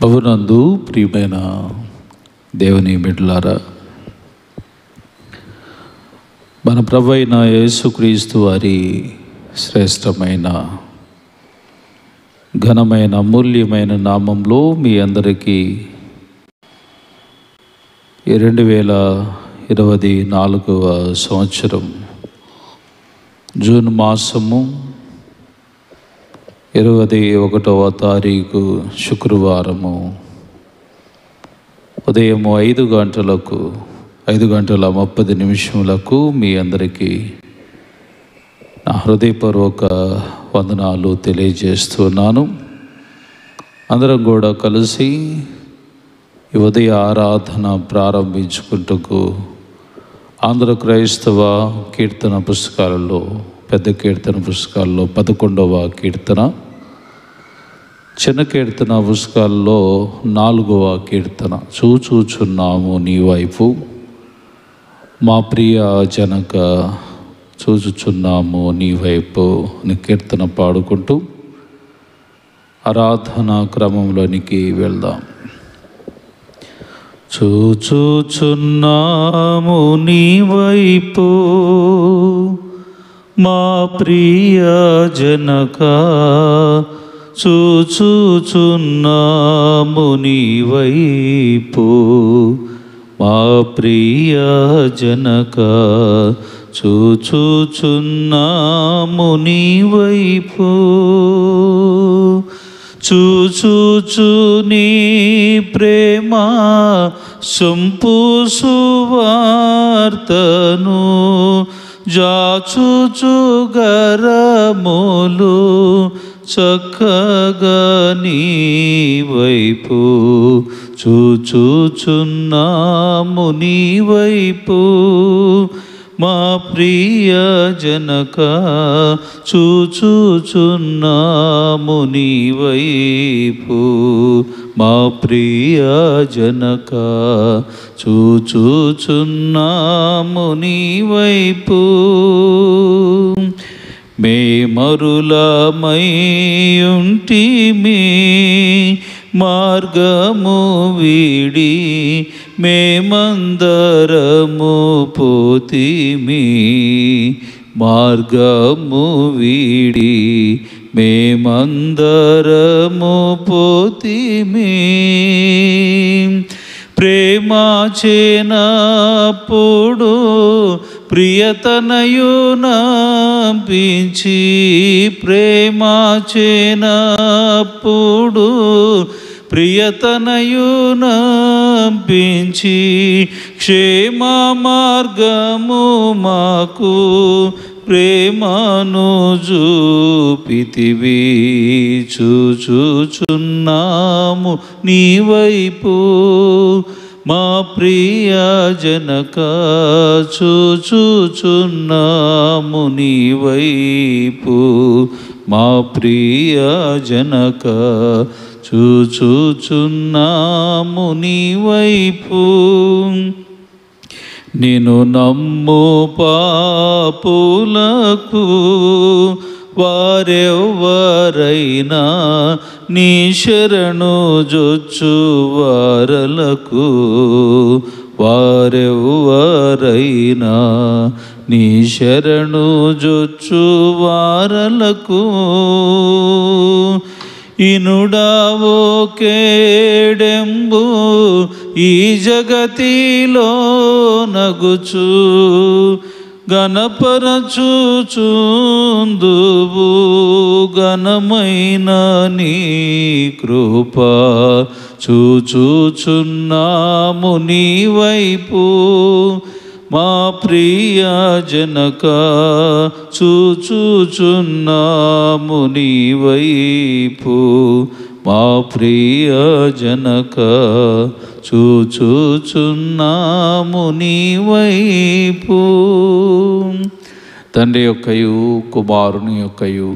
ప్రభునందు ప్రియమైన దేవుని బిడ్డలారా, మన ప్రభు అయిన యేసుక్రీస్తు వారి శ్రేష్టమైన ఘనమైన అమూల్యమైన నామంలో మీ అందరికీ 2024వ సంవత్సరం జూన్ మాసము 21వ తారీఖు శుక్రవారము ఉదయం 5 గంటల 30 నిమిషములకు మీ అందరికీ నా హృదయపూర్వక వందనాలు తెలియజేస్తున్నాను. అందరం కూడా కలిసి ఈ ఉదయ ఆరాధన ప్రారంభించుకుంటూ ఆంధ్ర క్రైస్తవ కీర్తన పుస్తకాలలో, పెద్ద కీర్తన పుస్తకాల్లో 11వ కీర్తన, చిన్న కీర్తన పుస్తకాల్లో 4వ కీర్తన, చూచుచున్నాము నీ వైపు మా ప్రియ జనక, చూచుచున్నాము నీ వైపు అని కీర్తన పాడుకుంటూ ఆరాధనా క్రమంలోనికి వెళ్దాం. చూచుచున్నాము నీ వైపు మా ప్రియ జనక, చూచుచున్నాము నీ వైపు మా ప్రియ జనక, చూచుచున్నాము నీ వైపు. చూచుచు నీ ప్రేమ సొంపు సువార్తను, జాచుచు గరములు చక్కగా నీ వైపు, చూచుచున్నాము నీ వైపు మా ప్రియ జనక, చూచుచున్నాము నీ వైపు మా ప్రియ జనక, చూచుచున్నాము నీ వైపు. మేమరులమైయుంటిమి మార్గము వీడి, మేమందరము పోతిమి మార్గము వీడి, మేమందరము పోతిమి. ప్రేమ చేనప్పుడు ప్రియతనయునంపించి, ప్రేమ చేనప్పుడు ప్రియతనయునంపించి, క్షేమ మార్గము మాకు ప్రేమను చూపితివి. చూచుచున్నాము నీ వైపు మా ప్రియ జనక, చూచుచున్నాము నీ వైపు మా ప్రియ జనక, చూచుచున్నాము నీ వైపు. నేను నమ్ము పాపులకు వారెవ్వరైనా, నీ శరణు జొచ్చు వారలకు వారెవ్వరైనా, నీ శరణు జొచ్చు వారలకు. ఇనుడావో కేడెంబు ఈ జగతిలో నగుచు, గణపరచుచుందువు ఘనమైన నీ కృప, చూచుచున్నాము నీ వైపు మా ప్రియ జనక, చూచుచున్నాము నీ వైపు మా ప్రియ జనక, చూచుచున్నాము నీ వైపు. తండ్రి యొక్కయు కుమారుని యొక్కయు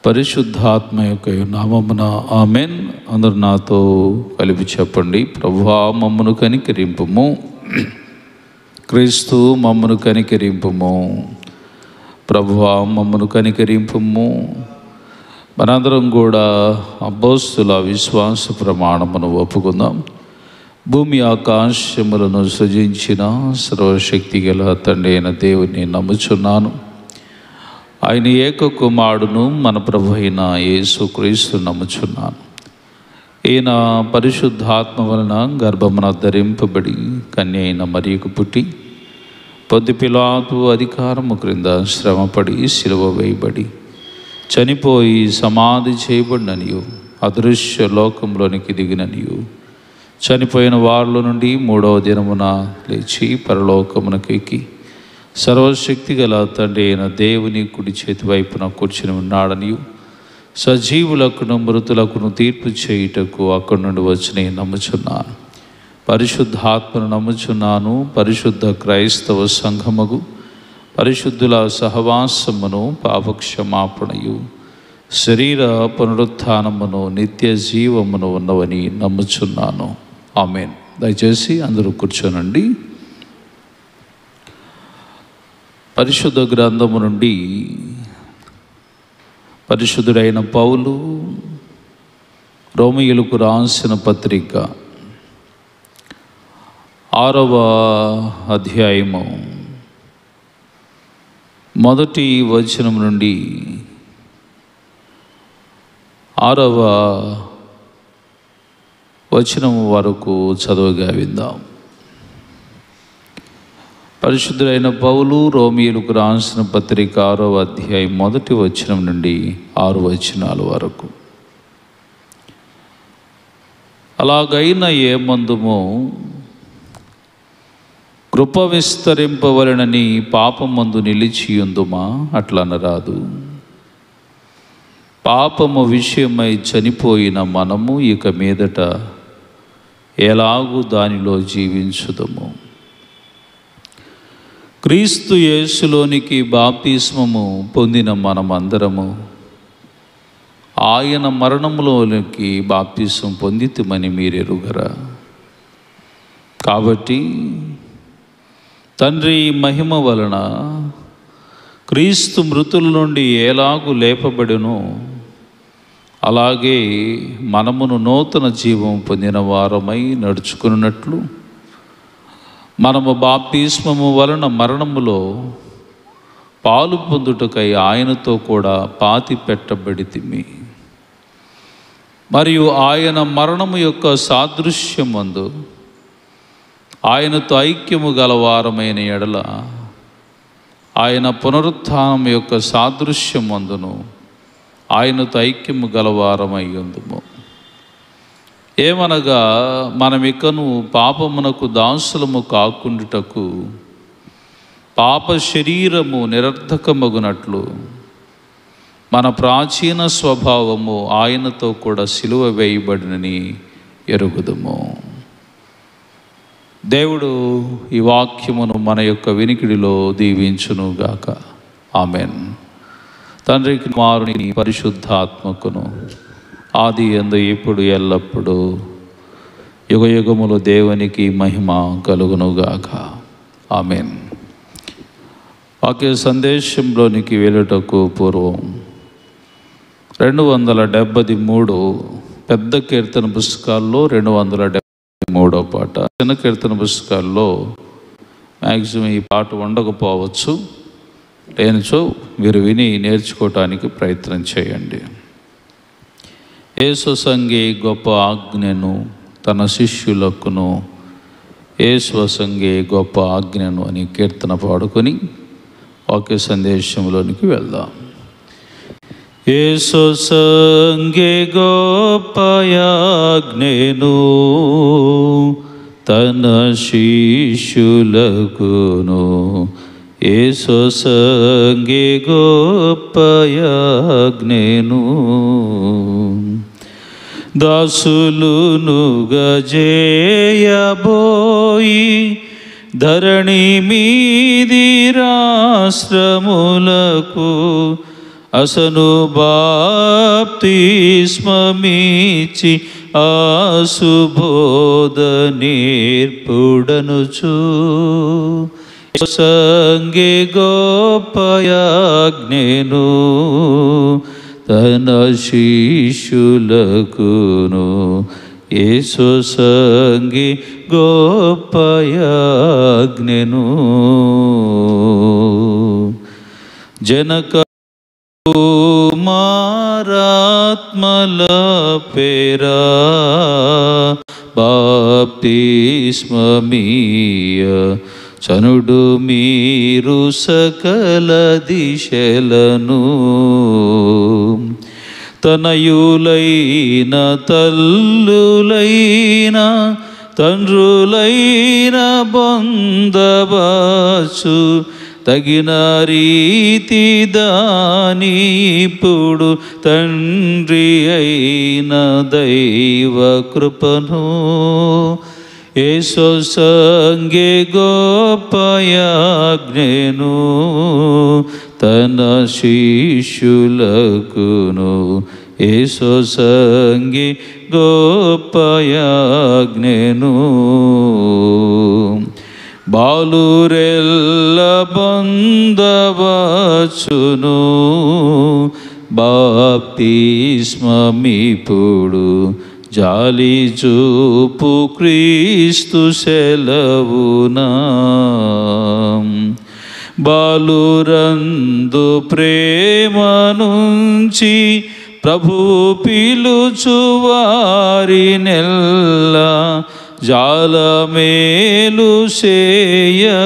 పరిశుద్ధాత్మ యొక్కయు నామమున ఆమెన్. అందరు నాతో కలిపి చెప్పండి. ప్రభువా మమ్మను కనికరింపుము, క్రీస్తు మమ్మను కనికరింపుము. ప్రభువా మమ్మను కనికరింపుము, మనందరం కూడా అపోస్తుల విశ్వాస ప్రమాణమును ఒప్పుకుందాం. భూమి ఆకాశములను సృజించిన సర్వశక్తి గల తండ్రి అయిన దేవుని నమ్ముచున్నాను. ఆయన ఏక కుమారుడును మన ప్రభు అయిన యేసుక్రీస్తు నమ్ముచున్నాను. ఈయన పరిశుద్ధాత్మ వలన గర్భమున ధరింపబడి కన్య అయిన మరియకు పుట్టి పొంతి పిలాతు అధికారము క్రింద శ్రమపడి సిలువ వేయబడి చనిపోయి సమాధి చేయబడిననియు అదృశ్య లోకంలోనికి దిగిననియు చనిపోయిన వారిలో నుండి 3వ దినమున లేచి పరలోకమునకు ఎక్కి సర్వశక్తి గల తండ్రి అయిన దేవుని కుడి చేతి వైపున కూర్చుని ఉన్నాడనియు సజీవులకును మృతులకును తీర్పు చేయుటకు అక్కడి నుండి వచ్చి నమ్ముచున్నాను. పరిశుద్ధాత్మను నమ్ముచున్నాను. పరిశుద్ధ క్రైస్తవ సంఘముగు పరిశుద్ధుల సహవాసమును పాపక్షమాపణయు శరీర పునరుత్థానమును నిత్య జీవమును ఉన్నవని నమ్ముచున్నాను. ఆమేన్. దయచేసి అందరూ కూర్చోనండి. పరిశుద్ధ గ్రంథము నుండి పరిశుద్ధుడైన పౌలు రోమీయులకు రాసిన పత్రిక 6వ అధ్యాయము మొదటి వచనం నుండి 6వ వచనం వరకు చదువుగా విందాం. పరిశుద్ధులైన పౌలు రోమీయులకు రాసిన పత్రిక 6వ అధ్యాయం మొదటి వచనం నుండి 6 వచనాల వరకు. అలాగైన ఏమందుమో కృప విస్తరింపవలనని పాపమందు నిలిచియుందుమా అట్లనరాదు. పాపము విషయమై చనిపోయిన మనము ఇక మీదట ఎలాగూ దానిలో జీవించుదము. క్రీస్తు యేసులోనికి బాప్తిస్మము పొందిన మనమందరము ఆయన మరణములోనికి బాప్తిస్మం పొందితిమని మీరెరుగరా. కాబట్టి తండ్రి మహిమ వలన క్రీస్తు మృతుల నుండి ఎలాగూ లేపబడునో అలాగే మనమును నూతన జీవం పొందిన వారమై నడుచుకున్నట్లు మనము బాప్తిస్మము వలన మరణములో పాలు పొందుటకై ఆయనతో కూడా పాతి పెట్టబడితిమి. మరియు ఆయన మరణము యొక్క సాదృశ్యమందు ఆయనతో ఐక్యము గలవారమైన ఎడల ఆయన పునరుత్థానం యొక్క సాదృశ్యమందును ఆయనతో ఐక్యము గలవారమై ఉందుము. ఏమనగా మనమికను పాపమునకు దాసులము కాకుండుటకు పాప శరీరము నిరర్థకమగునట్లు మన ప్రాచీన స్వభావము ఆయనతో కూడా సిలువ వేయబడినని ఎరుగుదుము. దేవుడు ఈ వాక్యమును మన యొక్క వినికిడిలో దీవించునుగాక. ఆమెన్. తండ్రికి కుమారుని పరిశుద్ధాత్మకును ఆది యందు ఇప్పుడు ఎల్లప్పుడూ యుగయుగములు దేవునికి మహిమ కలుగునుగాక. ఆమెన్. వాక్య సందేశంలోనికి వెళ్ళుటకు పూర్వం 273 పెద్ద కీర్తన పుస్తకాల్లో 273వ పాట, చిన్న కీర్తన పుస్తకాల్లో మ్యాక్సిమం ఈ పాట ఉండకపోవచ్చు. లేనిచో మీరు విని నేర్చుకోవటానికి ప్రయత్నం చేయండి. యేసు సంగే గొప్ప ఆజ్ఞను తన శిష్యులకును యేసు సంగే గొప్ప ఆజ్ఞను అని కీర్తన పాడుకొని వాక్య సందేశంలోనికి వెళ్దాం. యేసు సంగే గొప్ప ఆజ్ఞను తన శిష్యులకును యేసు సంగే గొప్ప ఆజ్ఞను దాసులును గజేయబోయి ధరణి మీది రాష్ట్రములకు అసను బాప్తిస్మమిచ్చి ఆసుబోధ నేర్పుడనుచు సంగే గొప్ప ఆజ్ఞను తన శిష్యులకును యేసు సంగి గొప్పయాజ్ఞను జనక కుమారాత్మల పేరా బాప్తిస్మమీయ చనుడు మీరు సకల దిశలను తనయులైన తల్లులైన తండ్రులైన బంధవాసు తగిన రీతి దాని ఇప్పుడు తండ్రి అయిన దైవ కృపను యేసు సంగే గొప్పయాజ్ఞను తన శిష్యులకును యేసు సంగే గొప్పయాజ్ఞను బాలురెల్ల బంధవచ్చును బాప్తిస్మమిప్పుడు జాలి చూపు క్రీస్తు సెలవునా బాలురందు ప్రేమ నుంచి ప్రభు పిలుచు వారినెల్లా జాలమేలు సేయగోరి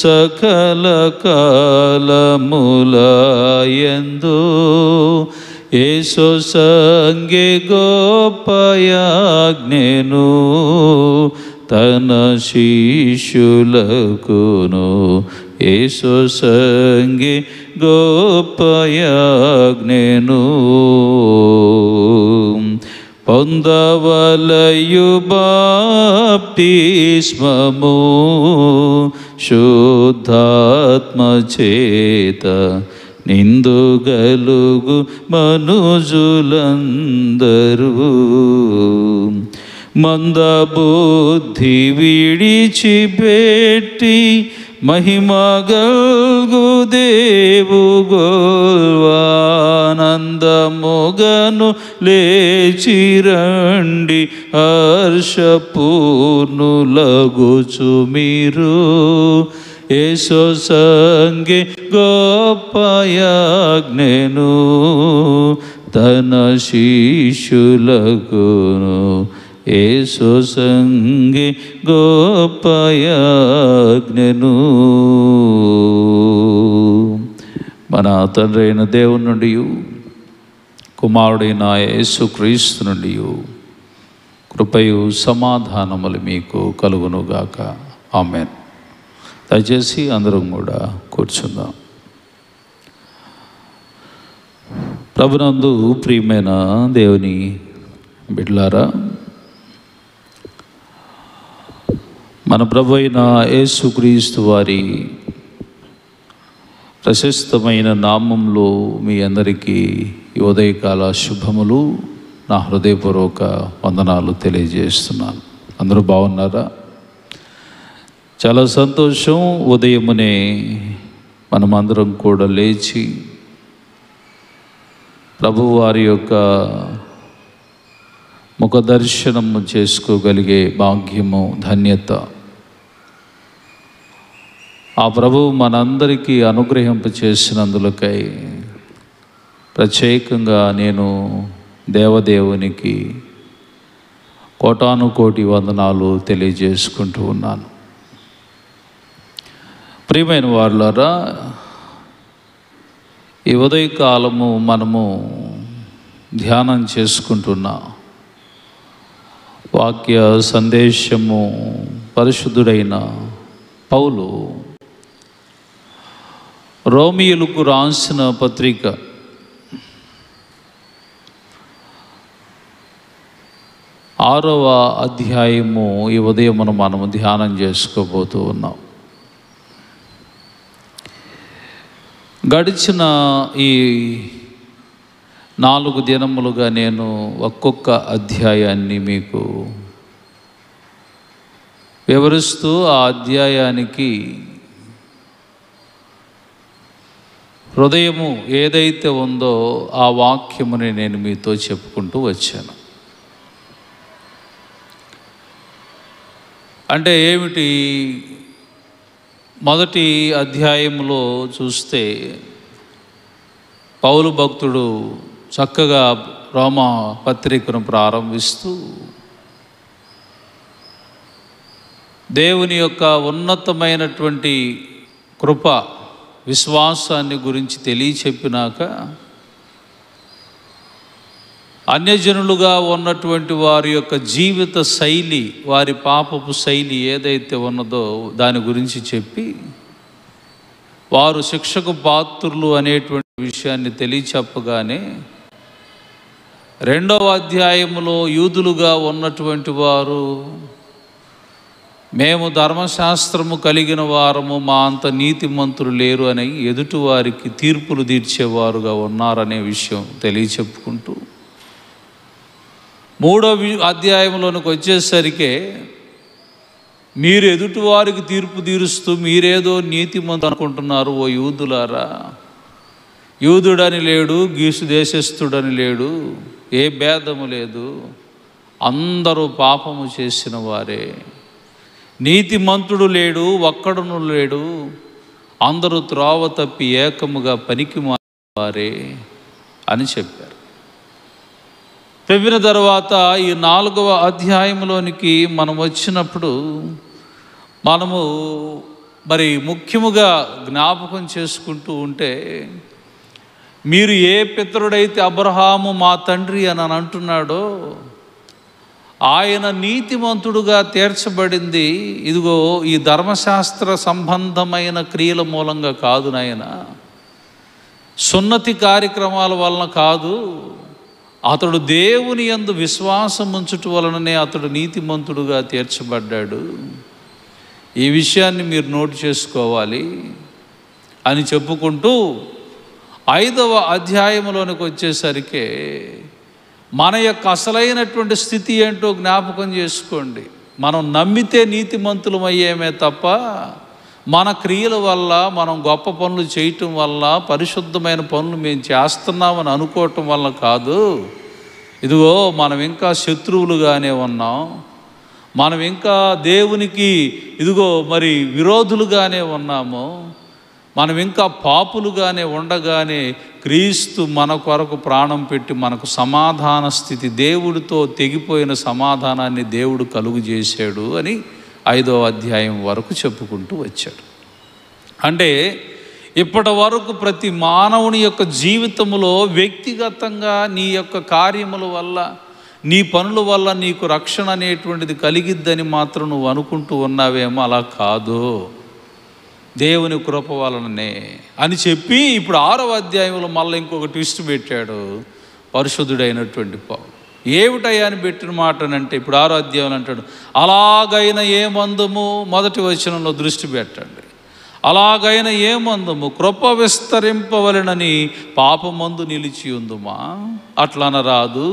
సకల కాలములయందు యేసు సంగే గొప్పయాజ్ఞను తన శిష్యులకును యేసు సంగే గొప్పయాజ్ఞను పొందవలయు బాప్తిస్మము శుద్ధాత్మ చేత నిందుగలుగు మనుజులందరూ మందబుద్ధి విడిచిపెట్టి మహిమగల్గు దేవు గోల్వానందముగను లేచిరండి హర్షపూర్ణులగుచు మీరు యేసు సంగే గొప్పయాజ్ఞను తన శిష్యులకును యేసు సంగే గొప్పయాజ్ఞను మన తండ్రి అయిన దేవుని నుండి కుమారుడైన యేసుక్రీస్తు నుండి కృపయు సమాధానములు మీకు కలుగునుగాక. ఆమేన్. దయచేసి అందరం కూడా కూర్చుందాం. ప్రభునందు ప్రియమైన దేవుని బిడ్డలారా, మన ప్రభు అయిన యేసుక్రీస్తు వారి ప్రశస్తమైన నామంలో మీ అందరికీ ఈ ఉదయకాల శుభములు, నా హృదయపూర్వక వందనాలు తెలియజేస్తున్నాను. అందరూ బాగున్నారా? చాలా సంతోషం. ఉదయమునే మనమందరం కూడా లేచి ప్రభు వారి యొక్క ముఖ దర్శనము చేసుకోగలిగే భాగ్యము, ధన్యత ఆ ప్రభువు మనందరికీ అనుగ్రహింపచేసినందులకై ప్రత్యేకంగా నేను దేవదేవునికి కోటానుకోటి వందనాలు తెలియజేసుకుంటూ ఉన్నాను. ప్రియమైన వారులారా, ఈ ఉదయకాలము మనము ధ్యానం చేసుకుంటున్న వాక్య సందేశము పరిశుద్ధుడైన పౌలు రోమియోలకు రాసిన పత్రిక 6వ అధ్యాయము ఈ ఉదయం మనము ధ్యానం చేసుకోబోతూ ఉన్నాం. గడిచిన ఈ 4 దినములుగా నేను ఒక్కొక్క అధ్యాయాన్ని మీకు వివరిస్తూ ఆ అధ్యాయానికి హృదయము ఏదైతే ఉందో ఆ వాక్యముని నేను మీతో చెప్పుకుంటూ వచ్చాను. అంటే ఏమిటి? మొదటి అధ్యాయంలో చూస్తే పౌలు భక్తుడు చక్కగా రోమా పత్రికను ప్రారంభిస్తూ దేవుని యొక్క ఉన్నతమైనటువంటి కృప విశ్వాసాన్ని గురించి తెలియచెప్పినాక అన్యజనులుగా ఉన్నటువంటి వారి యొక్క జీవిత శైలి, వారి పాపపు శైలి ఏదైతే ఉన్నదో దాని గురించి చెప్పి వారు శిక్షకు పాత్రులు అనేటువంటి విషయాన్ని తెలియచెప్పగానే రెండవ అధ్యాయంలో యూదులుగా ఉన్నటువంటి వారు మేము ధర్మశాస్త్రము కలిగిన వారము, మా అంత నీతిమంతులు లేరు అని ఎదుటివారికి తీర్పులు తీర్చేవారుగా ఉన్నారనే విషయం తెలియచెప్పుకుంటూ మూడవ అధ్యాయంలోనికి వచ్చేసరికి మీరు ఎదుటివారికి తీర్పు తీరుస్తూ మీరేదో నీతిమంతులు అనుకుంటున్నారు ఓ యూదులారా. యూదుడని లేడు, గీసు దేశస్థుడని లేడు, ఏ భేదము లేదు, అందరూ పాపము చేసిన వారే. నీతిమంతుడు లేడు, ఒక్కడును లేడు, అందరూ త్రోవ తప్పి ఏకముగా పనికి మారే అని చెప్పారు. చెప్పిన తర్వాత ఈ 4వ అధ్యాయంలోనికి మనం వచ్చినప్పుడు మనము మరి ముఖ్యముగా జ్ఞాపకం చేసుకుంటూ ఉంటే, మీరు ఏ పితరుడైతే అబ్రహాము మా తండ్రి అని అంటున్నాడో ఆయన నీతిమంతుడుగా తీర్చబడింది ఇదిగో ఈ ధర్మశాస్త్ర సంబంధమైన క్రియల మూలంగా కాదు నాయన, సున్నతి కార్యక్రమాల వలన కాదు, అతడు దేవుని యందు విశ్వాసం ఉంచుట వలననే అతడు నీతిమంతుడుగా తీర్చబడ్డాడు. ఈ విషయాన్ని మీరు నోట్ చేసుకోవాలి అని చెప్పుకుంటూ 5వ అధ్యాయంలోనికి వచ్చేసరికి మన యొక్క అసలైనటువంటి స్థితి ఏంటో జ్ఞాపకం చేసుకోండి. మనం నమ్మితే నీతిమంతులం అయ్యేమే తప్ప మన క్రియల వల్ల, మనం గొప్ప పనులు చేయటం వల్ల, పరిశుద్ధమైన పనులు మేము చేస్తున్నామని అనుకోవటం వల్ల కాదు. ఇదిగో మనం ఇంకా శత్రువులుగానే ఉన్నాం, మనం ఇంకా దేవునికి ఇదిగో మరి విరోధులుగానే ఉన్నాము, మనం ఇంకా పాపులుగానే ఉండగానే క్రీస్తు మన కొరకు ప్రాణం పెట్టి మనకు సమాధాన స్థితి, దేవుడితో తెగిపోయిన సమాధానాన్ని దేవుడు కలుగు చేశాడు అని 5వ అధ్యాయం వరకు చెప్పుకుంటూ వచ్చాడు. అంటే ఇప్పటి వరకు ప్రతి మానవుని యొక్క జీవితంలో వ్యక్తిగతంగా నీ యొక్క కార్యముల వల్ల, నీ పనుల వల్ల నీకు రక్షణ అనేటువంటిది కలిగిద్దని మాత్రం నువ్వు అనుకుంటూ ఉన్నావేమో, అలా కాదు, దేవుని కృప వలననే అని చెప్పి ఇప్పుడు 6వ అధ్యాయంలో మళ్ళీ ఇంకొక ట్విస్ట్ పెట్టాడు పరిశుద్ధుడైనటువంటి పౌలు. ఏమిటయ్యా అని పెట్టిన మాట అంటే ఇప్పుడు 6వ అధ్యాయంలో అంటాడు, అలాగైన ఏ మందము, మొదటి వచనంలో దృష్టి పెట్టండి, అలాగైన ఏ మందము కృప విస్తరింపవలెనని పాపమందు నిలిచి ఉందుమా, అట్లనరాదు.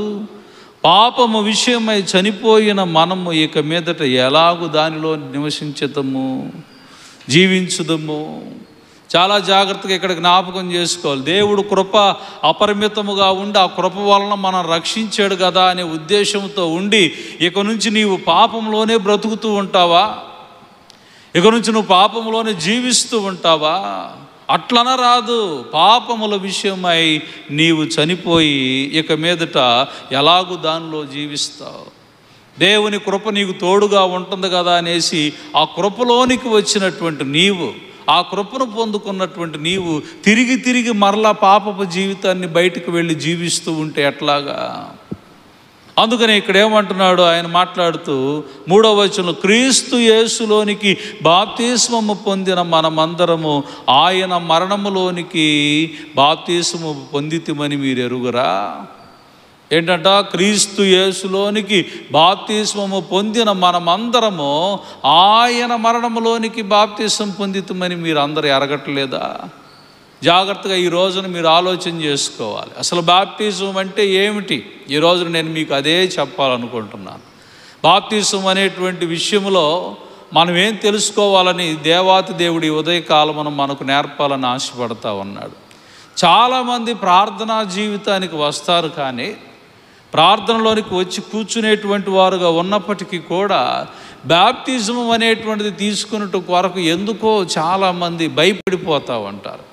పాపము విషయమై చనిపోయిన మనము ఇక మీదట ఎలాగూ దానిలో నివసించదము, జీవించుదము. చాలా జాగ్రత్తగా ఇక్కడ జ్ఞాపకం చేసుకోవాలి. దేవుడు కృప అపరిమితముగా ఉండి ఆ కృప వలన మనం రక్షించాడు కదా అనే ఉద్దేశంతో ఉండి ఇక నుంచి నీవు పాపంలోనే బ్రతుకుతూ ఉంటావా, ఇక నుంచి నువ్వు పాపంలోనే జీవిస్తూ ఉంటావా? అట్లన రాదు. పాపముల విషయమై నీవు చనిపోయి ఇక మీదట ఎలాగూ దానిలో జీవిస్తావు. దేవుని కృప నీకు తోడుగా ఉంటుంది కదా అనేసి ఆ కృపలోనికి వచ్చినటువంటి నీవు, ఆ కృపను పొందుకున్నటువంటి నీవు తిరిగి తిరిగి మరలా పాపపు జీవితాన్ని బయటకు వెళ్ళి జీవిస్తూ ఉంటే ఎట్లాగా? అందుకని ఇక్కడ ఏమంటున్నాడు ఆయన మాట్లాడుతూ 3వ వచనంలో, క్రీస్తు యేసులోనికి బాప్తిస్మము పొందిన మనమందరము ఆయన మరణములోనికి బాప్తిస్మము పొందితిమని మీరు ఎరుగురా. ఏంటంట? క్రీస్తు యేసులోనికి బాప్తిస్మము పొందిన మనమందరము ఆయన మరణములోనికి బాప్తిస్మం పొందితమని మీరు అందరూ ఎరగట్లేదా? జాగ్రత్తగా ఈ రోజున మీరు ఆలోచన చేసుకోవాలి. అసలు బాప్తిజం అంటే ఏమిటి? ఈ రోజున నేను మీకు అదే చెప్పాలనుకుంటున్నాను. బాప్తిజం అనేటువంటి విషయంలో మనం ఏం తెలుసుకోవాలని దేవాతి దేవుడి ఉదయకాలమున మనకు నేర్పాలని ఆశపడతా ఉన్నాడు. చాలామంది ప్రార్థనా జీవితానికి వస్తారు, కానీ ప్రార్థనలోనికి వచ్చి కూర్చునేటువంటి వారుగా ఉన్నప్పటికీ కూడా బాప్టిజం అనేటువంటిది తీసుకున్నట్టు కొరకు ఎందుకో చాలామంది భయపడిపోతూ ఉంటారు.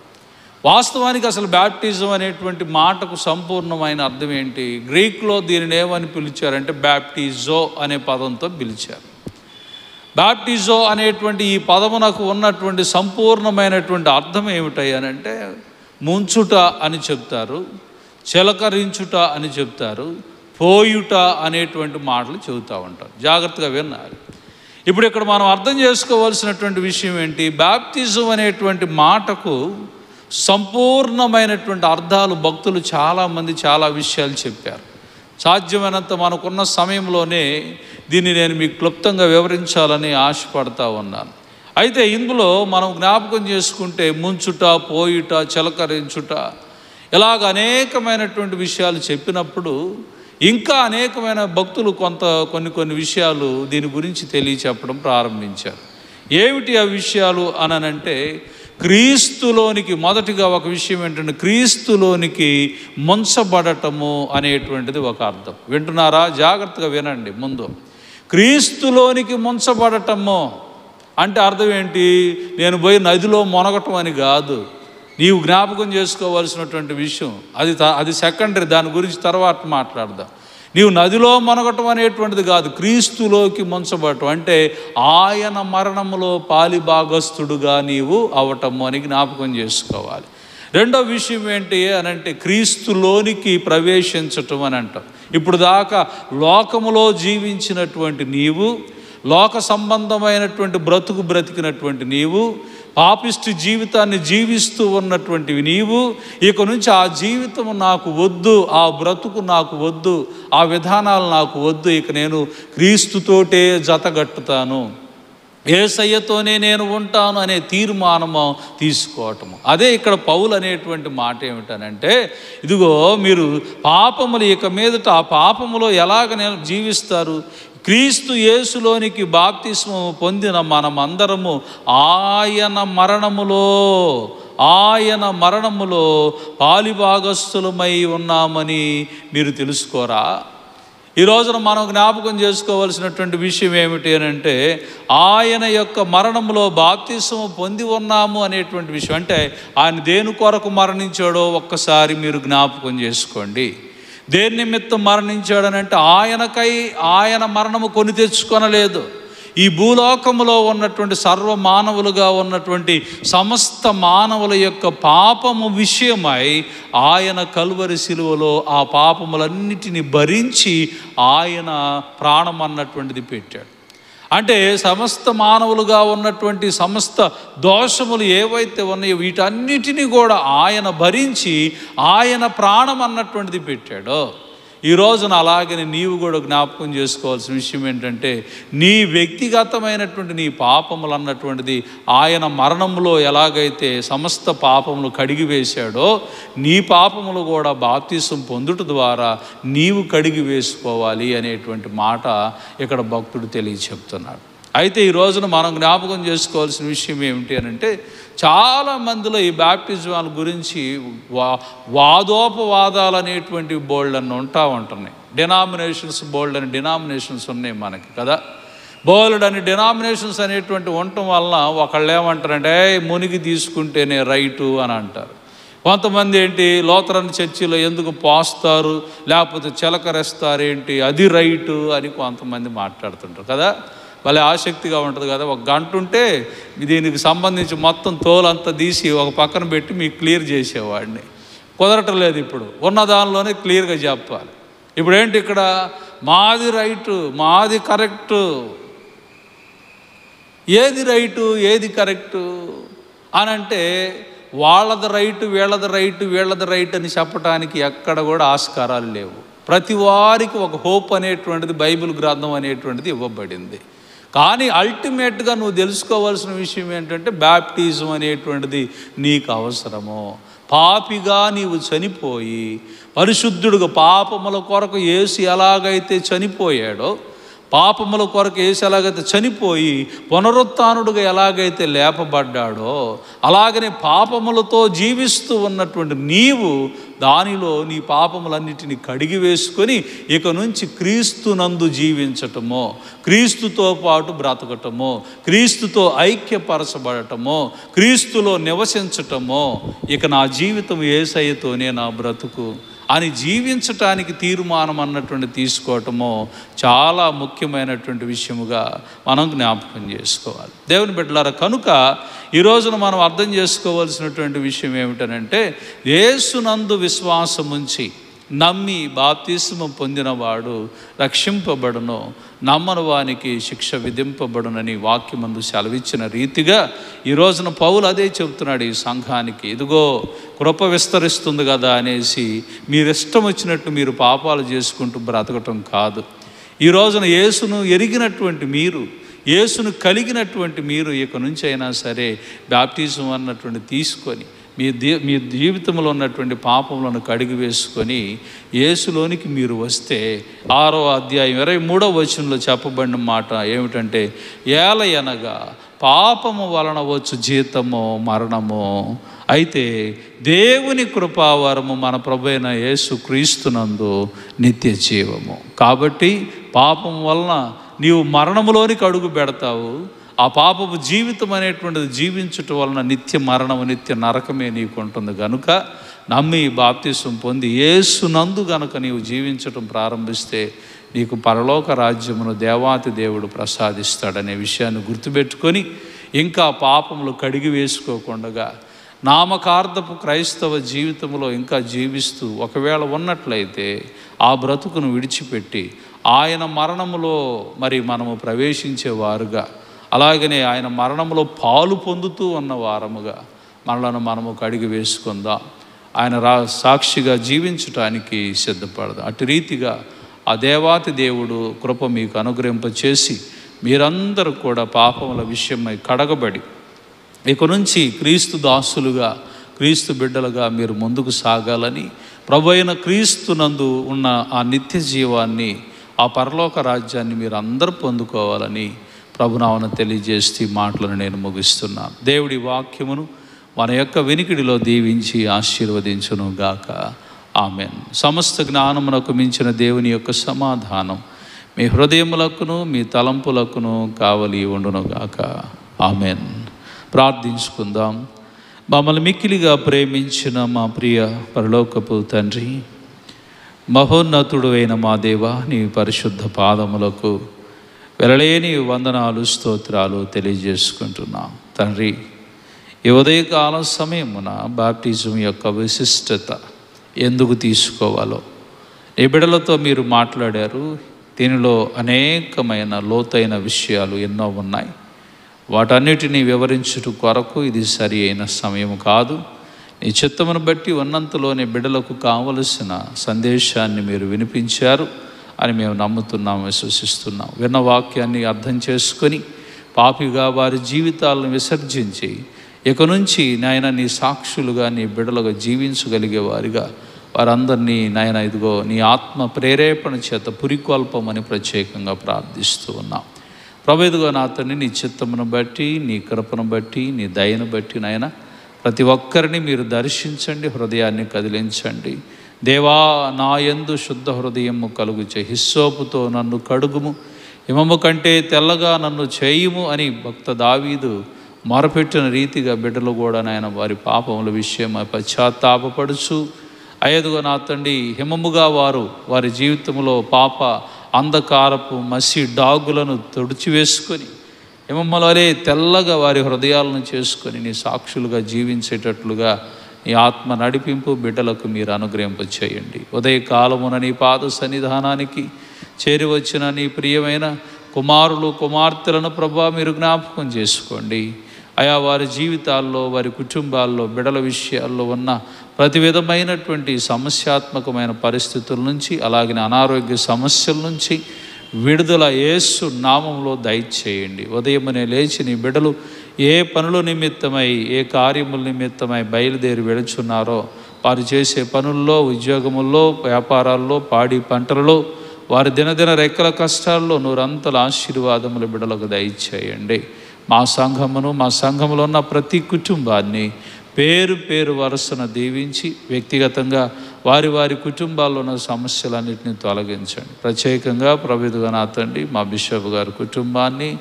వాస్తవానికి అసలు బాప్టిజం అనేటువంటి మాటకు సంపూర్ణమైన అర్థం ఏంటి? గ్రీక్లో దీనిని ఏమని పిలిచారంటే బ్యాప్టిజో అనే పదంతో పిలిచారు. బాప్టిజో అనేటువంటి ఈ పదమునకు ఉన్నటువంటి సంపూర్ణమైనటువంటి అర్థం ఏమిటయ్యానంటే ముంచుట అని చెప్తారు, చిలకరించుట అని చెప్తారు, పోయుట అనేటువంటి మాటలు చెబుతూ ఉంటారు. జాగ్రత్తగా విన్నారు. ఇప్పుడు ఇక్కడ మనం అర్థం చేసుకోవాల్సినటువంటి విషయం ఏంటి? బాప్టిజం అనేటువంటి మాటకు సంపూర్ణమైనటువంటి అర్థాలు భక్తులు చాలామంది చాలా విషయాలు చెప్పారు. సాధ్యమైనంత మనకున్న సమయంలోనే దీన్ని నేను మీకు క్లుప్తంగా వివరించాలని ఆశపడతా ఉన్నాను. అయితే ఇందులో మనం జ్ఞాపకం చేసుకుంటే ముంచుట, పోయుట, చిలకరించుట ఇలాగ అనేకమైనటువంటి విషయాలు చెప్పినప్పుడు ఇంకా అనేకమైన భక్తులు కొన్ని విషయాలు దీని గురించి తెలియచెప్పడం ప్రారంభించారు. ఏమిటి ఆ విషయాలు అనంటే క్రీస్తులోనికి మొదటిగా ఒక విషయం ఏంటంటే క్రీస్తులోనికి ముంచబడటము అనేటువంటిది ఒక అర్థం. వింటున్నారా? జాగ్రత్తగా వినండి. ముందు క్రీస్తులోనికి ముంచబడటము అంటే అర్థం ఏంటి? నేను పోయి నదిలో మునగటం అని కాదు. నీవు జ్ఞాపకం చేసుకోవాల్సినటువంటి విషయం అది సెకండరీ, దాని గురించి తర్వాత మాట్లాడదాం. నీవు నదిలో మునగటం అనేటువంటిది కాదు, క్రీస్తులోకి ముంచబడటం అంటే ఆయన మరణములో పాలిభాగస్థుడుగా నీవు అవటము అని జ్ఞాపకం చేసుకోవాలి. రెండో విషయం ఏంటి అనంటే క్రీస్తులోనికి ప్రవేశించటం అని అంటాం. ఇప్పుడు దాకా లోకములో జీవించినటువంటి నీవు, లోక సంబంధమైనటువంటి బ్రతికినటువంటి నీవు, పాపిష్టి జీవితాన్ని జీవిస్తూ ఉన్నటువంటివి నీవు, ఇక నుంచి ఆ జీవితం నాకు వద్దు, ఆ బ్రతుకు నాకు వద్దు, ఆ విధానాలు నాకు వద్దు, ఇక నేను క్రీస్తుతోటే జతగట్టుతాను, యేసయ్యతోనే నేను ఉంటాను అనే తీర్మానము తీసుకోవటము. అదే ఇక్కడ పౌలు అనేటువంటి మాట ఏమిటనంటే ఇదిగో మీరు పాపములు ఇక మీదట ఆ పాపములో ఎలాగ నేను జీవిస్తారు? క్రీస్తు యేసులోనికి బాప్తిస్మము పొందిన మనమందరము ఆయన మరణములో పాలిభాగస్థులమై ఉన్నామని మీరు తెలుసుకోరా? ఈ రోజున మనం జ్ఞాపకం చేసుకోవాల్సినటువంటి విషయం ఏమిటి అనంటే ఆయన యొక్క మరణంలో బాప్తిస్మము పొంది ఉన్నాము అనేటువంటి విషయం. అంటే ఆయన దేని కొరకు మరణించాడో ఒక్కసారి మీరు జ్ఞాపకం చేసుకోండి. దేని నిమిత్తం మరణించాడనంటే ఆయన మరణము కొని తెచ్చుకొనలేదు. ఈ భూలోకములో ఉన్నటువంటి సర్వమానవులుగా ఉన్నటువంటి సమస్త మానవుల యొక్క పాపము విషయమై ఆయన కల్వరి శిలువలో ఆ పాపములన్నిటిని భరించి ఆయన ప్రాణం అన్నటువంటిది పెట్టాడు. అంటే సమస్త మానవులుగా ఉన్నటువంటి సమస్త దోషములు ఏవైతే ఉన్నాయో వీటన్నిటినీ కూడా ఆయన భరించి ఆయన ప్రాణం అన్నటువంటిది పెట్టాడో ఈ రోజున అలాగని నీవు కూడా జ్ఞాపకం చేసుకోవాల్సిన విషయం ఏంటంటే నీ వ్యక్తిగతమైనటువంటి నీ పాపములు అన్నటువంటిది ఆయన మరణంలో ఎలాగైతే సమస్త పాపములు కడిగి వేశాడో నీ పాపములు కూడా బాప్తిసం పొందుట ద్వారా నీవు కడిగి వేసుకోవాలి అనేటువంటి మాట ఇక్కడ భక్తుడు తెలియచెప్తున్నాడు. అయితే ఈ రోజున మనం జ్ఞాపకం చేసుకోవాల్సిన విషయం ఏమిటి అనంటే చాలా మందిలో ఈ బాప్టిజం గురించి వాదోపవాదాలు అనేటువంటి బోల్డ్ అని ఉంటున్నాయి. బోల్డ్ అని డినామినేషన్స్ ఉన్నాయి మనకి కదా. బోల్డ్ అని డినామినేషన్స్ అనేటువంటి ఉండటం వలన ఒకళ్ళు ఏమంటారంటే మునిగి తీసుకుంటేనే రైటు అని అంటారు. కొంతమంది ఏంటి లోతరన్ చర్చిలో ఎందుకు పోస్తారు లేకపోతే చిలకరేస్తారేంటి అది రైటు అని కొంతమంది మాట్లాడుతుంటారు కదా. భలే ఆసక్తిగా ఉంటుంది కదా. ఒక గంట ఉంటే దీనికి సంబంధించి మొత్తం తోలంతా తీసి ఒక పక్కన పెట్టి మీకు క్లియర్ చేసేవాడిని. కుదరటం లేదు. ఇప్పుడు ఉన్న దానిలోనే క్లియర్గా చెప్పాలి. ఇప్పుడు ఏంటి ఇక్కడ మాది రైటు, మాది కరెక్టు, ఏది రైటు ఏది కరెక్టు అనంటే వాళ్ళది రైటు వీళ్ళది రైట్ అని చెప్పడానికి ఎక్కడ కూడా ఆస్కారాలు లేవు. ప్రతి వారికి ఒక హోప్ అనేటువంటిది బైబిల్ గ్రంథం అనేటువంటిది ఇవ్వబడింది. కానీ అల్టిమేట్గా నువ్వు తెలుసుకోవాల్సిన విషయం ఏంటంటే బాప్టిజం అనేటువంటిది నీకు అవసరము. పాపిగా నీవు చనిపోయి పరిశుద్ధుడుగా పాపముల కొరకు యేసు ఎలాగైతే చనిపోయాడో పాపముల కొరకు యేసు ఎలాగైతే చనిపోయి పునరుత్థానుడుగా ఎలాగైతే లేపబడ్డాడో, అలాగనే పాపములతో జీవిస్తూ ఉన్నటువంటి నీవు దానిలో నీ పాపములన్నిటినీ కడిగి వేసుకొని ఇక నుంచి క్రీస్తునందు జీవించటమో, క్రీస్తుతో పాటు బ్రతకటమో, క్రీస్తుతో ఐక్యపరచబడటమో, క్రీస్తులో నివసించటమో, ఇక నా జీవితం యేసయ్యతోనే నా బ్రతుకు అని జీవించటానికి తీర్మానం అన్నటువంటి తీసుకోవటమో చాలా ముఖ్యమైనటువంటి విషయముగా మనం జ్ఞాపకం చేసుకోవాలి. దేవుని బిడ్డలారా, కనుక ఈ రోజున మనం అర్థం చేసుకోవాల్సినటువంటి విషయం ఏమిటనంటే, యేసునందు విశ్వాసం ఉంచి నమ్మి బాప్తిస్మం పొందినవాడు రక్షింపబడును, నమ్మని వానికి శిక్ష విధింపబడునని వాక్యమందు సెలవిచ్చిన రీతిగా ఈ రోజున పౌలు అదే చెబుతున్నాడు ఈ సంఘానికి. ఇదిగో కృప విస్తరిస్తుంది కదా అనేసి మీరు ఇష్టం వచ్చినట్టు మీరు పాపాలు చేసుకుంటూ బ్రతకటం కాదు. ఈ రోజున యేసును ఎరిగినటువంటి మీరు, యేసును కలిగినటువంటి మీరు ఇక నుంచి అయినా సరే బాప్టిజం అన్నటువంటి తీసుకొని మీ జీవితంలో ఉన్నటువంటి పాపములను కడిగి వేసుకొని యేసులోనికి మీరు వస్తే 6వ అధ్యాయం 23వ వచనంలో చెప్పబడిన మాట ఏమిటంటే, ఏలయనగా పాపము వలన వచ్చు జీతము మరణము, అయితే దేవుని కృపావరము మన ప్రభువైన యేసు క్రీస్తునందు నిత్య జీవము. కాబట్టి పాపం వలన నీవు మరణములోనికి అడుగు పెడతావు. ఆ పాపపు జీవితం అనేటువంటిది జీవించటం వలన నిత్య మరణము, నిత్య నరకమే నీకు ఉంటుంది. కనుక నమ్మి బాప్తిసం పొంది యేసునందు గనుక నీవు జీవించటం ప్రారంభిస్తే నీకు పరలోక రాజ్యమును దేవాతి దేవుడు ప్రసాదిస్తాడనే విషయాన్ని గుర్తుపెట్టుకొని ఇంకా పాపములు కడిగి వేసుకోకుండా నామకార్థపు క్రైస్తవ జీవితంలో ఇంకా జీవిస్తూ ఒకవేళ ఉన్నట్లయితే ఆ బ్రతుకును విడిచిపెట్టి ఆయన మరణములో మరి మనము ప్రవేశించేవారుగా, అలాగనే ఆయన మరణంలో పాలు పొందుతూ ఉన్న వారముగా మనము కడిగి వేసుకుందాం. ఆయన సాక్షిగా జీవించటానికి సిద్ధపడదాం. అటు రీతిగా ఆ దేవాతి దేవుడు కృప మీకు అనుగ్రహింపచేసి మీరందరూ కూడా పాపముల విషయమై కడగబడి ఇక నుంచి క్రీస్తు దాసులుగా, క్రీస్తు బిడ్డలుగా మీరు ముందుకు సాగాలని, ప్రభువైన క్రీస్తునందు ఉన్న ఆ నిత్య జీవాన్ని, ఆ పరలోక రాజ్యాన్ని మీరు అందరూ పొందుకోవాలని ప్రభునామమున తెలియజేస్తూ మాటలను నేను ముగిస్తున్నాను. దేవుడి వాక్యమును మన యొక్క వినికిడిలో దీవించి ఆశీర్వదించును గాక. ఆమెన్. సమస్త జ్ఞానమునకు మించిన దేవుని యొక్క సమాధానం మీ హృదయములకును మీ తలంపులకును కావలి ఉండును గాక. ఆమెన్. ప్రార్థించుకుందాం. మమ్మల్ని మిక్కిలిగా ప్రేమించిన మా ప్రియ పరలోకపు తండ్రి, మహోన్నతుడు అయిన మా దేవ, నీ పరిశుద్ధ పాదములకు వెలలేని వందనాలు, స్తోత్రాలు తెలియజేసుకుంటున్నాం. తండ్రి, ఈ ఉదయకాల సమయమున బాప్టిజం యొక్క విశిష్టత ఎందుకు తీసుకోవాలో ఈ బిడ్డలతో మీరు మాట్లాడారు. దీనిలో అనేకమైన లోతైన విషయాలు ఎన్నో ఉన్నాయి. వాటన్నిటినీ వివరించుట కొరకు ఇది సరి అయిన సమయం కాదు. నీ చిత్తమును బట్టి ఉన్నంతలోని బిడ్డలకు కావలసిన సందేశాన్ని మీరు వినిపించారు అని మేము నమ్ముతున్నాం, విశ్వసిస్తున్నాం. విన్న వాక్యాన్ని అర్థం చేసుకొని పాపిగా వారి జీవితాలను విసర్జించి ఇక నుంచి నాయన నీ సాక్షులుగా, నీ బిడ్డలుగా జీవించగలిగే వారిగా వారందరినీ నాయన ఇదిగో నీ ఆత్మ ప్రేరేపణ చేత పురికొల్పమని ప్రత్యేకంగా ప్రార్థిస్తూ ఉన్నాం. ప్రభు, ఇదిగో నా తండ్రి, నీ చిత్తమును బట్టి, నీ కృపను బట్టి, నీ దయను బట్టి నాయన ప్రతి ఒక్కరిని మీరు దర్శించండి, హృదయాన్ని కదిలించండి. దేవా, నా యందు శుద్ధ హృదయము కలుగుచే హిస్సోపుతో నన్ను కడుగుము, హిమము కంటే తెల్లగా నన్ను చేయుము అని భక్త దావీదు మొరపెట్టిన రీతిగా బిడ్డలు కూడా నాయన వారి పాపముల విషయమై పశ్చాత్తాపపడుచు అయ్యదుగో నా తండ్రి, హిమముగా వారి జీవితంలో పాప అంధకారపు మసి డాగులను తుడిచివేసుకొని హిమములనే తెల్లగా వారి హృదయాలను చేసుకొని నీ సాక్షులుగా జీవించేటట్లుగా నీ ఆత్మ నడిపింపు బిడ్డలకు మీరు అనుగ్రహింప చేయండి. ఉదయకాలమున నీ పాద సన్నిధానానికి చేరి వచ్చిన నీ ప్రియమైన కుమారులు కుమార్తెలను ప్రభా మీరు జ్ఞాపకం చేసుకోండి. ఆయా వారి జీవితాల్లో, వారి కుటుంబాల్లో, బిడ్డల విషయాల్లో ఉన్న ప్రతి విధమైనటువంటి సమస్యాత్మకమైన పరిస్థితుల నుంచి, అలాగే అనారోగ్య సమస్యల నుంచి విడుదల యేసు నామంలో దయచేయండి. ఉదయమనే లేచి నీ బిడ్డలు ఏ పనుల నిమిత్తమై, ఏ కార్యముల నిమిత్తమై బయలుదేరి వెళుచున్నారో వారు చేసే పనుల్లో, ఉద్యోగముల్లో, వ్యాపారాల్లో, పాడి పంటలలో వారి దినదిన రెక్కల కష్టాల్లో నూరంతల ఆశీర్వాదముల బిడ్డలకు దయచేయండి. మా సంఘంలో ఉన్న ప్రతి కుటుంబాన్ని పేరు పేరు వరుసన దీవించి వ్యక్తిగతంగా వారి కుటుంబాల్లో ఉన్న సమస్యలన్నింటినీ తొలగించండి. ప్రత్యేకంగా ప్రభువుగా నా తండ్రి మా బిషప్ గారి కుటుంబాన్ని,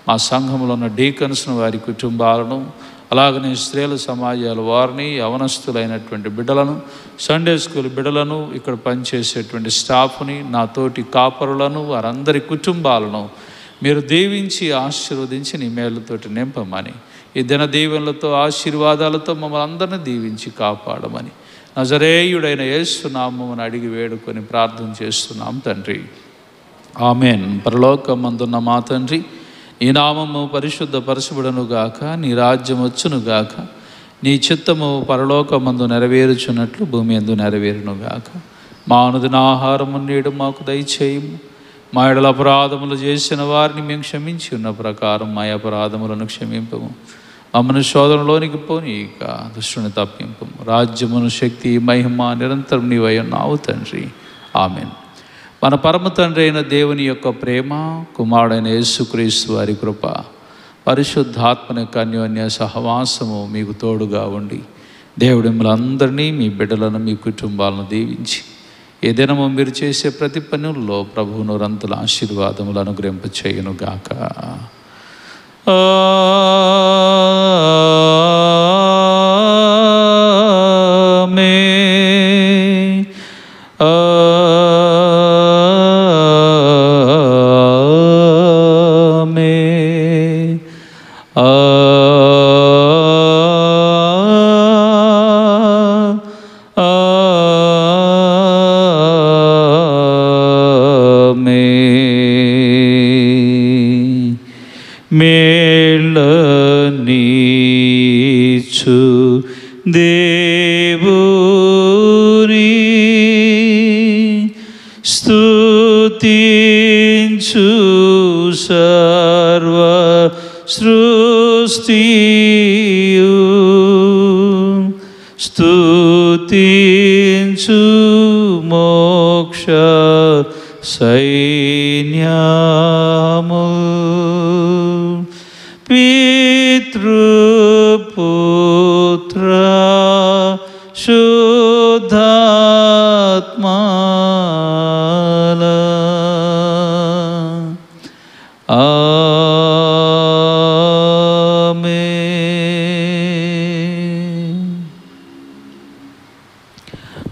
మా సంఘంలో ఉన్న డీకన్స్ను వారి కుటుంబాలను, అలాగనే స్త్రీల సమాజాల వారిని, యవనస్తులైనటువంటి బిడ్డలను, సండే స్కూల్ బిడ్డలను, ఇక్కడ పనిచేసేటువంటి స్టాఫ్ని, నా తోటి కాపరులను, వారందరి కుటుంబాలను మీరు దీవించి ఆశీర్వదించి నీ మేళ్ళతోటి నింపమని, ఈ దిన దీవెనలతో ఆశీర్వాదాలతో మమ్మల్ని అందరినీ దీవించి కాపాడమని నజరేయుడైన యేసు నామమున అడిగి వేడుకొని ప్రార్థన చేస్తున్నాం తండ్రి. ఆమెన్. పరలోకమందున్న మా తండ్రి, నీ నామము పరిశుద్ధపరచబడునుగాక, నీ రాజ్యం వచ్చునుగాక, నీ చిత్తము పరలోకమందు నెరవేరుచున్నట్లు భూమి యందు నెరవేరునుగాక. మా అనుదిన ఆహారము నేడు మాకు దయచేయము. మా ఎడల అపరాధములు చేసిన వారిని మేము క్షమించి ఉన్న ప్రకారం మా అపరాధములను క్షమింపము. మమ్మల్ని శోధనలోనికి పోనీక దుష్టుని తప్పింపము. రాజ్యమును, శక్తి, మహిమ నిరంతరం నీవై ఉన్నావు తండ్రి. ఆమెన్. మన పరమ తండ్రి అయిన దేవుని యొక్క ప్రేమ, కుమారుడైన యేసుక్రీస్తు వారి కృప, పరిశుద్ధాత్మని యొక్క అన్యోన్య సహవాసము మీకు తోడుగా ఉండి దేవుడు మిమ్మల్ని అందరినీ, మీ బిడ్డలను, మీ కుటుంబాలను దీవించి ఏ దినము మీరు చేసే ప్రతి పనుల్లో ప్రభువు నూరంతల ఆశీర్వాదములు అనుగ్రహింప చేయునుగాక. మేళనీచు దేవుని స్తుతించు సర్వ సృష్టియు, స్తుతించు మోక్ష సైన్యము, పితృపుత్ర శుద్ధాత్మల.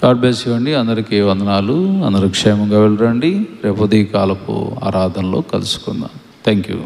గాడ్ బ్లెస్ యు అండి. అందరికీ వందనాలు. అందరూ క్షేమంగా వెళ్ళరండి. రేపు ఉదయకాలపు ఆరాధనలో కలుసుకుందాం. Thank you.